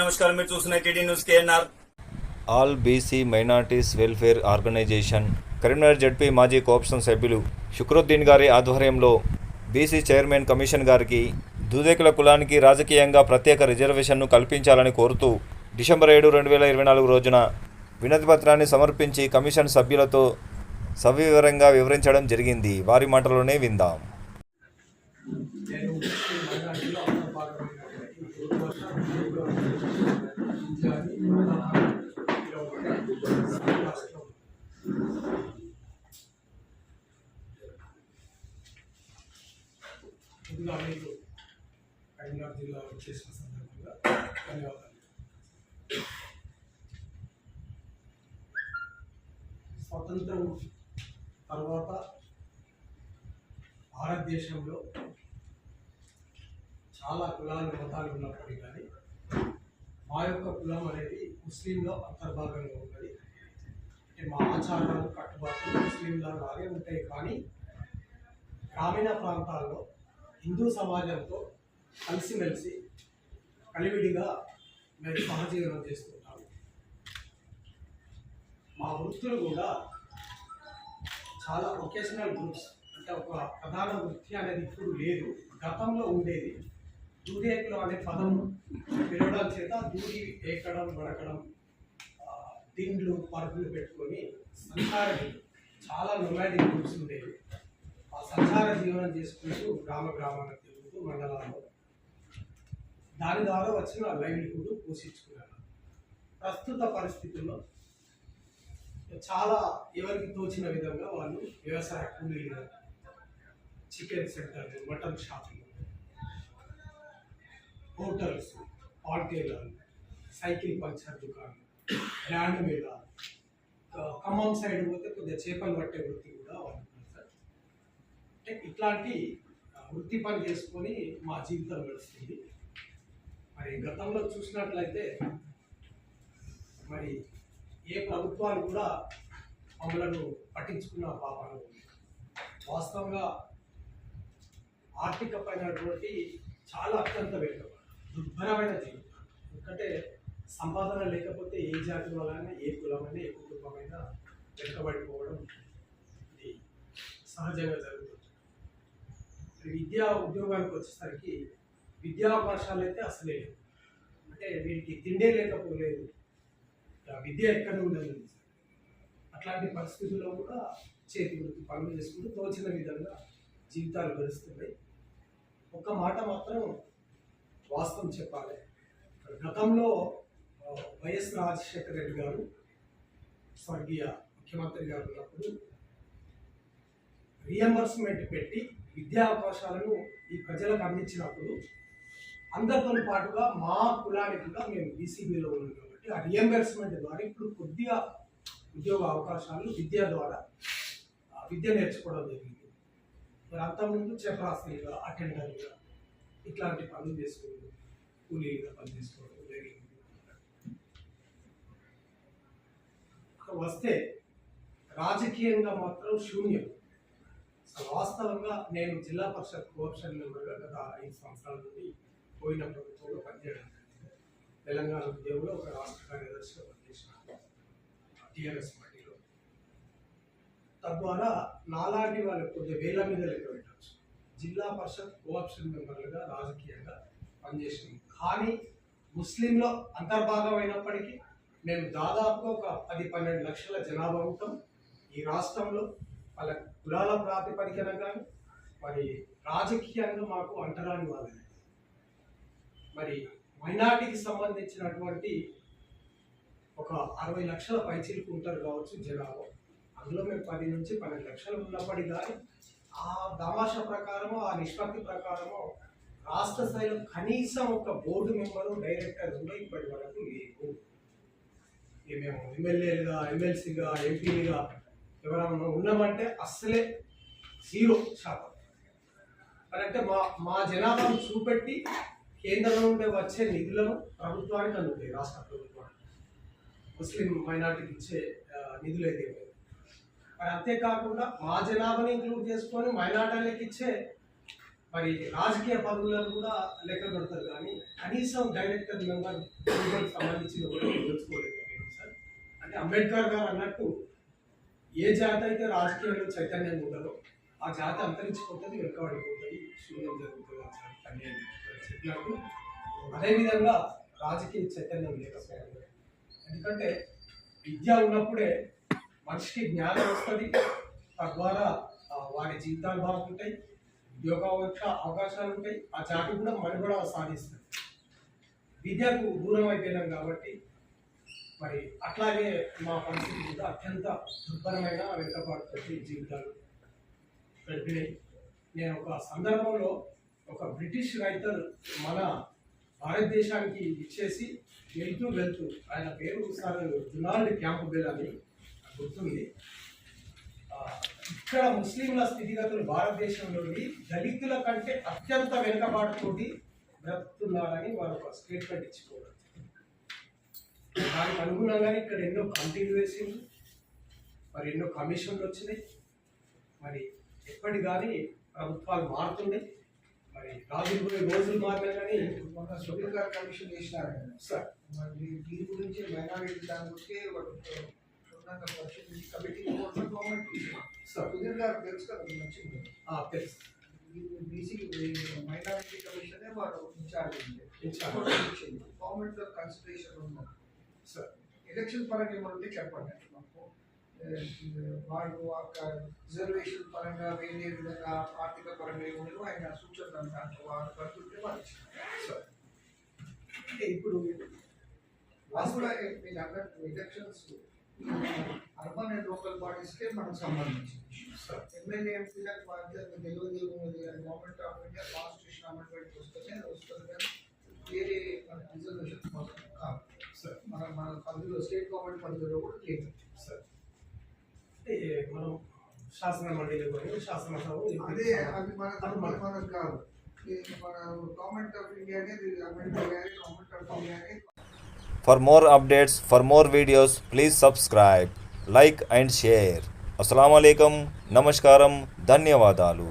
నమస్కారం, మీరు చూస్తున్న TD news KNR. All BC minorities welfare organization Karimnagar ZP మాజీ కోఆప్షన్ సభ్యులు షుక్రుద్దీన్ గారి ఆధ్వర్యంలో బీసీ చైర్మన్ కమిషన్ గారికి దూదేకుల కులానికి రాజకీయంగా ప్రత్యేక రిజర్వేషన్ను కల్పించాలని కోరుతూ డిసెంబర్ 7, 2024 రోజున వినతిపత్రాన్ని సమర్పించి కమిషన్ సభ్యులతో సవివరంగా వివరించడం జరిగింది. వారి మాటలోనే విందాం. ముందుగా మీకు కరీంనగర్ జిల్లా వచ్చేసిన సందర్భంగా ధన్యవాదాలు. స్వతంత్రం తర్వాత భారతదేశంలో చాలా కులాలు మతాలు ఉన్నప్పటికీ కానీ మా యొక్క కులం అనేది ముస్లింలో అంతర్భాగంగా ఉన్నది. మా ఆచారాలు కట్టుబాట్లు ముస్లింల లాగే ఉంటాయి, కానీ గ్రామీణ ప్రాంతాల్లో హిందూ సమాజంతో కలిసిమెలిసి కలివిడిగా మేము సహజీవనం చేస్తుంటాము. మా వృత్తులు కూడా చాలా ఒకేషనల్ గ్రూప్స్, అంటే ఒక ప్రధాన వృత్తి అనేది ఇప్పుడు లేదు, గతంలో ఉండేది. దూదేకులు అనే పదం పిలవడం చేత దూది ఏకడం వడకడం దిండ్లు పరుపులు పెట్టుకొని చాలా నొమాడిక్ గ్రూప్స్ ఉండేవి. ఆ సంచార జీవనం చేసుకుంటూ గ్రామాలకు తిరుగుతూ మండలాల్లో దాని ద్వారా వచ్చిన లైవ్లీహుడ్ పోషించుకున్నారు. ప్రస్తుత పరిస్థితుల్లో చాలా ఎవరికి తోచిన విధంగా వాళ్ళు వ్యవసాయ కూలీలు, చికెన్ సెంటర్లు, మటన్ షాపులు, హోటల్స్, పార్టీలు, సైకిల్ పంచర్ దుకాణాలు, ల్యాండ్ మీద ఖమ్మం సైడ్ పోతే కొద్దిగా చేపలు పట్టే వృత్తి కూడా వాళ్ళు. ఇట్లాంటి వృత్తి పని చేసుకొని మా జీవితం గడుస్తుంది. మరి గతంలో చూసినట్లయితే మరి ఏ ప్రభుత్వాలు కూడా మమ్మలను పట్టించుకున్న పాపాలు. వాస్తవంగా ఆర్థికమైనటువంటి చాలా అత్యంత దుర్భరమైన జీవితం. ఎందుకంటే సంపాదన లేకపోతే ఏ జాతి వలన, ఏ కులమైనా, ఏ కుటుంబమైనా వెనుకబడిపోవడం ఇది సహజంగా జరుగుతుంది. విద్యా ఉద్యోగానికి వచ్చేసరికి విద్యావకాశాలు అయితే అసలే లేవు. అంటే వీరికి తిండే లేకపోలేదు, విద్య ఎక్కడ ఉండదు. అట్లాంటి పరిస్థితుల్లో కూడా చేతి వృత్తి పనులు చేసుకుంటూ తోచిన విధంగా జీవితాలు గడుస్తున్నాయి. ఒక మాట మాత్రం వాస్తవం చెప్పాలి. గతంలో వైఎస్ రాజశేఖర రెడ్డి గారు స్వర్గీయ ముఖ్యమంత్రి గారు ఉన్నప్పుడు రియంబర్స్మెంట్ పెట్టి విద్యా అవకాశాలను ఈ ప్రజలకు అందించినప్పుడు అందరితో పాటుగా మా కులానికి కూడా మేము బీసీబీలో ఉన్నాం కాబట్టి ఆ రియంబర్స్మెంట్ ద్వారా ఇప్పుడు కొద్దిగా ఉద్యోగ అవకాశాలు విద్య ద్వారా విద్య నేర్చుకోవడం జరిగింది. మరి అంతకుముందు చపరాస్తులుగా, అటెండర్లుగా ఇట్లాంటి పనులు చేసుకోవడం, కూలీలుగా పని చేసుకోవడం జరిగింది. వస్తే రాజకీయంగా మాత్రం శూన్యం. వాస్తవంగా నేను జిల్లా పరిషత్ కోఆప్షన్ మెంబర్గా గత 5 సంవత్సరాల నుండి పోయిన ప్రభుత్వంలో పనిచేయడం. తెలంగాణ ఉద్యోగంలో ఒక రాష్ట్ర కార్యదర్శిగా పనిచేసినాను టీఆర్ఎస్ పార్టీలో. తద్వారా నాలాంటి వాళ్ళు కొద్దిగా వేల మీద లెక్క పెట్టవచ్చు. జిల్లా పరిషత్ కోఆప్షన్ మెంబర్లుగా రాజకీయంగా పనిచేసినాం. కానీ ముస్లింలో అంతర్భాగమైనప్పటికీ మేము దాదాపుగా ఒక 10-12 లక్షల జనాభా ఉంటాం ఈ రాష్ట్రంలో. వాళ్ళ కులాల ప్రాతిపదికన కానీ మరి రాజకీయంగా మాకు అంటరాని వాళ్ళని. మరి మైనార్టీకి సంబంధించినటువంటి ఒక 60 లక్షల పైచీలకు ఉంటారు కావచ్చు జనాభా. అందులో మేము 10 నుంచి 12 లక్షలు ఉన్నప్పటికీ కానీ ఆ దామాషా ప్రకారము, ఆ నిష్పత్తి ప్రకారము రాష్ట్ర స్థాయిలో కనీసం ఒక బోర్డు మెంబరు, డైరెక్టర్ కూడా ఇప్పటి వరకు లేవు. మేము ఎమ్మెల్యేలుగా, ఎమ్మెల్సీగా, ఎంపీలుగా ఎవరన్నా ఉన్నామంటే అస్సలే 0%. మరి అంటే మా జనాభాను చూపెట్టి కేంద్రం నుండి వచ్చే నిధులను ప్రభుత్వానికి అందుతాయి, రాష్ట్ర ప్రభుత్వానికి ముస్లిం మైనార్టీకి ఇచ్చే నిధులు అయితే. మరి అంతేకాకుండా మా జనాభాని ఇంక్లూడ్ చేసుకొని మైనార్టీలకు ఇచ్చే మరి రాజకీయ పదవులను కూడా లెక్క పెడతారు కానీ కనీసం డైరెక్టర్ మెంబర్ సంబంధించిన కూడా తెలుసుకోలేకపోయింది సార్. అంటే అంబేద్కర్ గారు అన్నట్టు ఏ జాతి అయితే రాజకీయంలో చైతన్యంగా ఉండదో ఆ జాతి అంతరించిపోతుంది, వెనుకబడిపోతుంది, శూన్యం జరుగుతుంది అని చెప్పినట్టు అదేవిధంగా రాజకీయ చైతన్యం లేకపోయింది. ఎందుకంటే విద్య ఉన్నప్పుడే మనిషికి జ్ఞానం వస్తుంది, తద్వారా వారి జీవితాలు బాగుంటాయి, ఉద్యోగ అవకాశాలు ఉంటాయి, ఆ జాతి కూడా మనుగడ సాధిస్తుంది. విద్యకు దూరం అయిపోయినాం కాబట్టి మరి అట్లాగే మా పరిస్థితి కూడా అత్యంత దుర్భరమైన వెనుకబాటుతోటి జీవితాలు గడిపినాయి. నేను ఒక సందర్భంలో ఒక బ్రిటిష్ రైటర్ మన భారతదేశానికి ఇచ్చేసి వెళ్తూ ఆయన పేరు సార్ డొనాల్డ్ క్యాంప్బెల్ అని గుర్తుంది. ఇక్కడ ముస్లింల స్థితిగతులు భారతదేశంలోని దళితుల కంటే అత్యంత వెనుకబాటుతోటి బ్రతుకుతున్నారని వారు ఒక స్టేట్మెంట్ ఇచ్చుకోవడం. దానికి అనుగుణంగానే ఇక్కడ ఎన్నో కమిటీలు వేసింది, మరి ఎన్నో కమిషన్లు వచ్చినాయి. మరి ఎప్పటి కానీ ప్రభుత్వాలు మారుతున్నాయి. మరి రాజులు రోజులు మారినా కానీ మొన్న సునీల్ గారు కమిషన్ చేసినారు సార్. మరి దీని గురించి మైనారిటీ దాని గురించి ఉన్నత పరిషత్ నుంచి కమిటీ గవర్నమెంట్ సార్ సునీల్ గారు తెలుసు కదా వచ్చింది తెలుసు. బీసీ మైనారిటీ కమిషనే వాడు ఇన్ఛార్జ్ గవర్నమెంట్ కన్సిడరేషన్ ఉన్నారు సార్. ఎలక్షన్ పరంగా ఏమైనా ఉంటే చెప్పండి మాకు. వాళ్ళు రిజర్వేషన్ పరంగా వేరే విధంగా ఆర్థిక పరంగా ఏమో ఆయన సూచనలు దాంట్లో వాళ్ళు పడుతుంటే వాళ్ళు ఇచ్చారు. అంటే ఇప్పుడు వాళ్ళు కూడా మీరు అన్నట్టు ఎలక్షన్స్ అర్బన్ అండ్ లోకల్ బాడీస్కే మనకు సంబంధించింది. ఎమ్మెల్యే ఎంపీలకు బాధ్యత తెలియదు. Government of India constitution amendment వస్తుంది కానీ వేరే రిజర్వేషన్ కోసం కాదు సార్. మన పరిధిలో స్టేట్ గవర్నమెంట్ పరిధిలో కూడా లేదు సార్. మనం శాసన మండలి శాసనసభ అదే అది మనకు కాదు. మన గవర్నమెంట్ ఆఫ్ ఇండియా అనేది అమెండ్మెంట్ గవర్నమెంట్ ఆఫ్ ఇండియా అనేది. For more updates, for more videos, please subscribe, like and share. Assalamu alaikum, namaskaram, ధన్యవాదాలు.